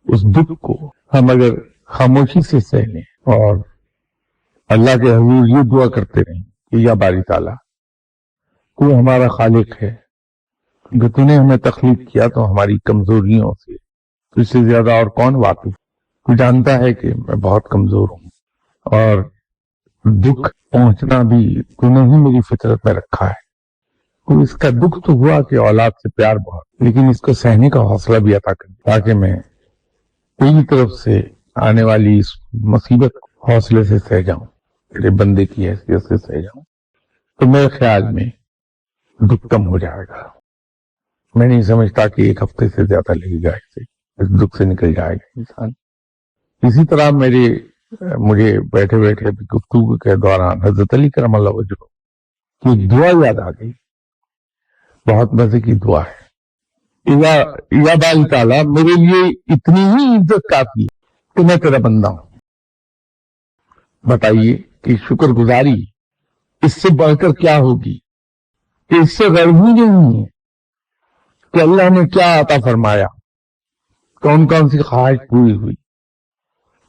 اس دکھ کو ہم اگر خاموشی سے سہ لیں اور اللہ کے حضور یہ دعا کرتے رہیں کہ یا باری تعالیٰ، تو ہمارا خالق ہے، جو تو نے ہمیں تخلیق کیا تو ہماری کمزوریوں سے تو اس سے زیادہ اور کون واقف؟ تو جانتا ہے کہ میں بہت کمزور ہوں اور دکھ پہنچنا بھی تو نے ہی میری فطرت میں رکھا ہے۔ تو اس کا دکھ تو ہوا کہ اولاد سے پیار بہت، لیکن اس کو سہنے کا حوصلہ بھی عطا کر تاکہ میں تیری طرف سے آنے والی اس مصیبت کو حوصلے سے سہ جاؤں، تیرے بندے کی حیثیت سے سہ جاؤں، تو میرے خیال میں دکھ کم ہو جائے گا۔ میں نہیں سمجھتا کہ ایک ہفتے سے زیادہ لگے گا، اس دکھ سے نکل جائے گا انسان۔ اسی طرح مجھے بیٹھے بیٹھے گفتگو کے دوران حضرت علی کرم اللہ وجہہ کی دعا یاد آ گئی، بہت مزے کی دعا ہے۔ یا باری تعالیٰ، میرے لیے اتنی ہی عزت کافی ہے کہ میں تیرا بندہ ہوں۔ بتائیے کہ شکر گزاری اس سے بڑھ کر کیا ہوگی، کہ اس سے غرض ہی نہیں ہے کہ اللہ نے کیا عطا فرمایا، کون کون سی خواہش پوری ہوئی،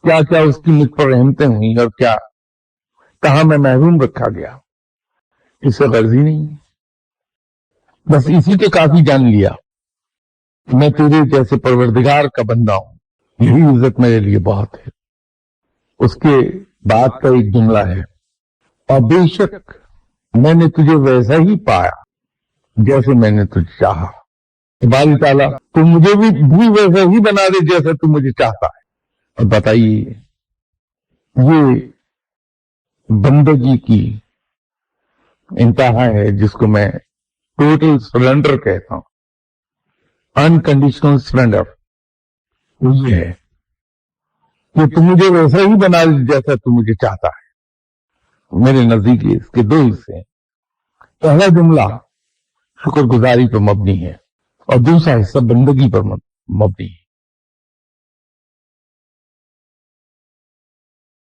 کیا کیا اس کی مجھ پر رحمتیں ہوئیں اور کیا کہاں میں محروم رکھا گیا، اس سے غرض ہی نہیں ہے۔ بس اسی کے کافی جان لیا کہ میں تیرے جیسے پروردگار کا بندہ ہوں، یہی عزت میرے لیے بہت ہے۔ اس کے بعد کا ایک جملہ ہے، اور بے شک میں نے تجھے ویسا ہی پایا جیسے میں نے تجھے چاہا۔ باری تعالیٰ، تو مجھے بھی ویسا ہی بنا دے جیسا تو مجھے چاہتا ہے۔ اور بتائیے، یہ بندگی کی انتہا ہے جس کو میں ٹوٹل سرنڈر کہتا ہوں، انکنڈیشنل سرنڈر۔ وہ یہ ہے کہ تم مجھے ویسا ہی بنا دے جیسا تو مجھے چاہتا ہے۔ میرے نزدیک اس کے دو حصے ہیں، پہلا جملہ شکر گزاری پر مبنی ہے اور دوسرا حصہ بندگی پر مبنی ہے۔